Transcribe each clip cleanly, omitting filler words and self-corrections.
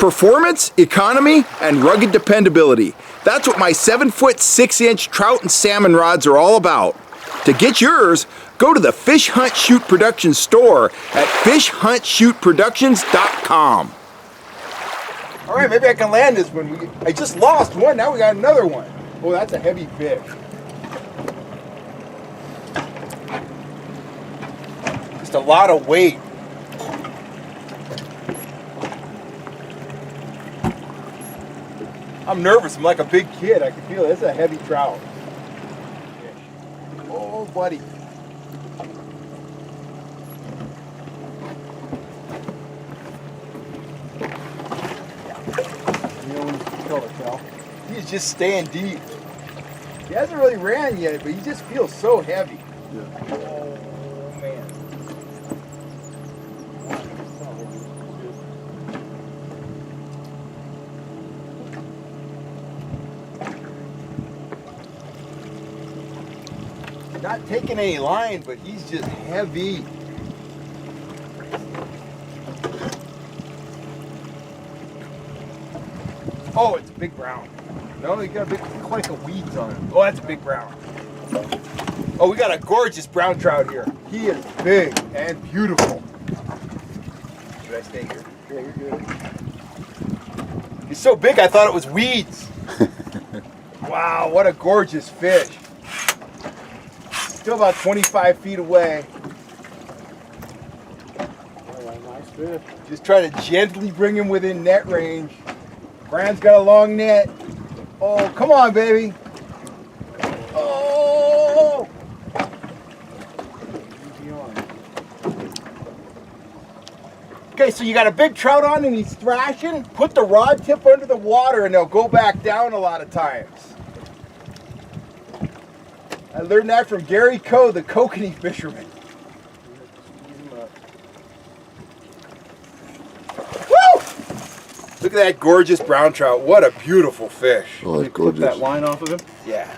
Performance, economy, and rugged dependability. That's what my 7-foot 6-inch trout and salmon rods are all about. To get yours, go to the Fish Hunt Shoot Productions store at fishhuntshootproductions.com. All right, maybe I can land this one. I just lost one, now we got another one. Oh, that's a heavy fish. Just a lot of weight. I'm nervous, I'm like a big kid, I can feel it. It's a heavy trout. Oh, buddy. He's just staying deep. He hasn't really ran yet, but he just feels so heavy. Yeah. Oh, man. Not taking any line, but he's just heavy. Oh, it's a big brown. No, he got a big clump of weeds on him. Oh, that's a big brown. Oh, we got a gorgeous brown trout here. He is big and beautiful. Should I stay here? Yeah, you're good. He's so big, I thought it was weeds. Wow, what a gorgeous fish. Still about 25 feet away. Oh, nice fish. Just try to gently bring him within net range. Brand's got a long net. Oh, come on, baby. Oh! Okay, so you got a big trout on and he's thrashing. Put the rod tip under the water and they'll go back down a lot of times. I learned that from Gary Coe, the kokanee fisherman. Woo! Look at that gorgeous brown trout. What a beautiful fish. Oh, that's gorgeous. Clip that line off of him? Yeah.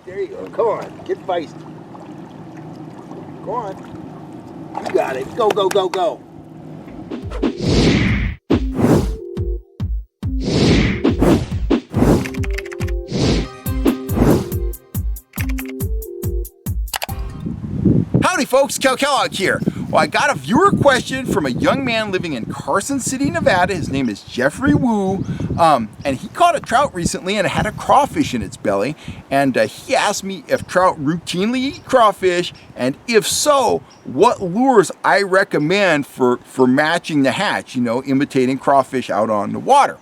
There you go. Come on. Get feisty. Go on. You got it. Go, go, go, go. Howdy folks, Cal Kellogg here. Well, I got a viewer question from a young man living in Carson City, Nevada. His name is Jeffrey Wu, and he caught a trout recently and it had a crawfish in its belly. And he asked me if trout routinely eat crawfish, and if so, what lures I recommend for matching the hatch, you know, imitating crawfish out on the water.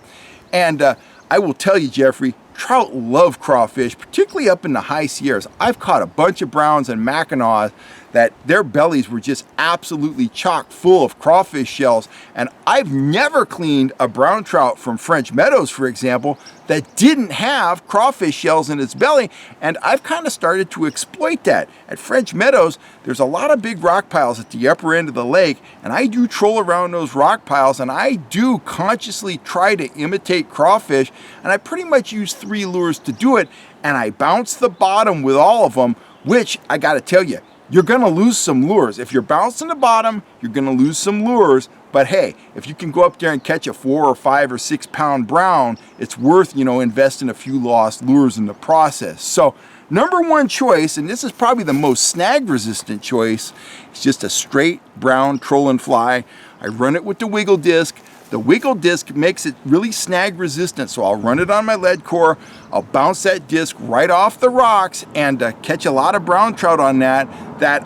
And I will tell you, Jeffrey, trout love crawfish, particularly up in the high Sierras. I've caught a bunch of browns and Mackinaws that their bellies were just absolutely chock full of crawfish shells. And I've never cleaned a brown trout from French Meadows, for example, that didn't have crawfish shells in its belly. And I've kind of started to exploit that. At French Meadows, there's a lot of big rock piles at the upper end of the lake, and I do troll around those rock piles, and I do consciously try to imitate crawfish, and I pretty much use 3 lures to do it, and I bounce the bottom with all of them, which I gotta tell you, you're gonna lose some lures. If you're bouncing the bottom, you're gonna lose some lures. But hey, if you can go up there and catch a 4 or 5 or 6 pound brown, it's worth, you know, investing a few lost lures in the process. So number 1 choice, and this is probably the most snag resistant choice, is just a straight brown troll and fly. I run it with the wiggle disc. The wiggle disc makes it really snag resistant, so I'll run it on my lead core, I'll bounce that disc right off the rocks and catch a lot of brown trout on that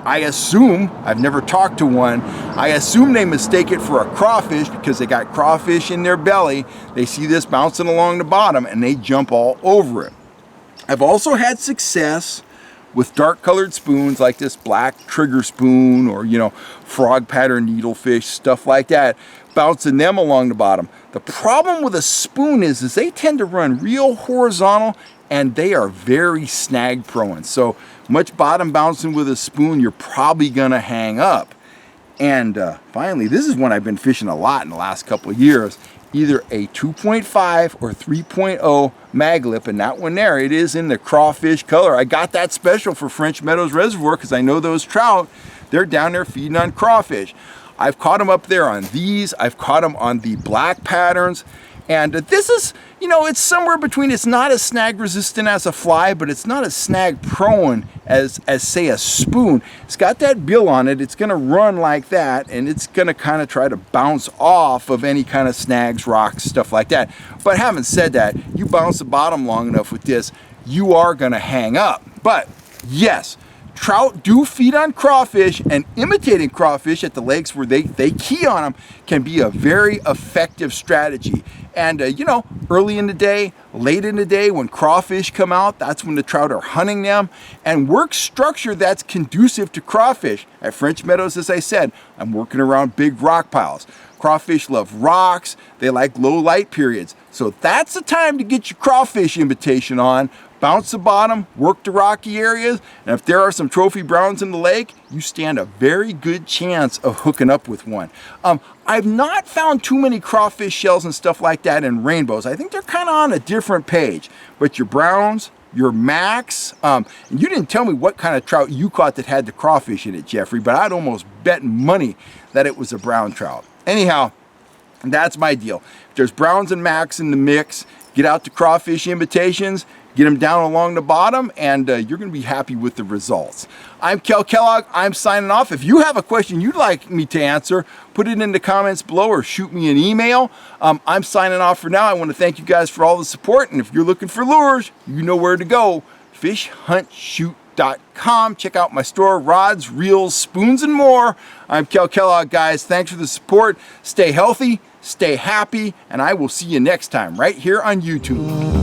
I assume, I've never talked to one, I assume they mistake it for a crawfish because they got crawfish in their belly. They see this bouncing along the bottom and they jump all over it. I've also had success with dark colored spoons like this black trigger spoon or, you know, frog pattern needlefish, stuff like that, bouncing them along the bottom. The problem with a spoon is they tend to run real horizontal and they are very snag prone. So much bottom bouncing with a spoon, you're probably gonna hang up. And finally, this is one I've been fishing a lot in the last couple of years, either a 2.5 or 3.0 mag lip, and that one there, it is in the crawfish color. I got that special for French Meadows Reservoir because I know those trout, they're down there feeding on crawfish. I've caught them up there on these. I've caught them on the black patterns. And this is, you know, it's somewhere between, it's not as snag resistant as a fly, but it's not as snag prone as say a spoon. It's got that bill on it. It's gonna run like that, and it's gonna kind of try to bounce off of any kind of snags, rocks, stuff like that. But having said that, you bounce the bottom long enough with this, you are gonna hang up. But yes, trout do feed on crawfish, and imitating crawfish at the lakes where they key on them can be a very effective strategy. And you know, early in the day, late in the day, when crawfish come out, that's when the trout are hunting them. And work structure that's conducive to crawfish. At French Meadows, as I said, I'm working around big rock piles. Crawfish love rocks, they like low light periods. So that's the time to get your crawfish imitation on. Bounce the bottom, work the rocky areas, and if there are some trophy browns in the lake, you stand a very good chance of hooking up with one. I've not found too many crawfish shells and stuff like that in rainbows. I think they're kind of on a different page. But your browns, your macks, and you didn't tell me what kind of trout you caught that had the crawfish in it, Jeffrey, but I'd almost bet money that it was a brown trout. Anyhow, that's my deal. If there's browns and macks in the mix, get out the crawfish imitations, get them down along the bottom, and you're going to be happy with the results. I'm Kel Kellogg. I'm signing off. If you have a question you'd like me to answer, put it in the comments below or shoot me an email. I'm signing off for now. I want to thank you guys for all the support, and if you're looking for lures, you know where to go. FishHuntShoot.com. Check out my store, rods, reels, spoons, and more. I'm Kel Kellogg, guys. Thanks for the support. Stay healthy, stay happy, and I will see you next time right here on YouTube.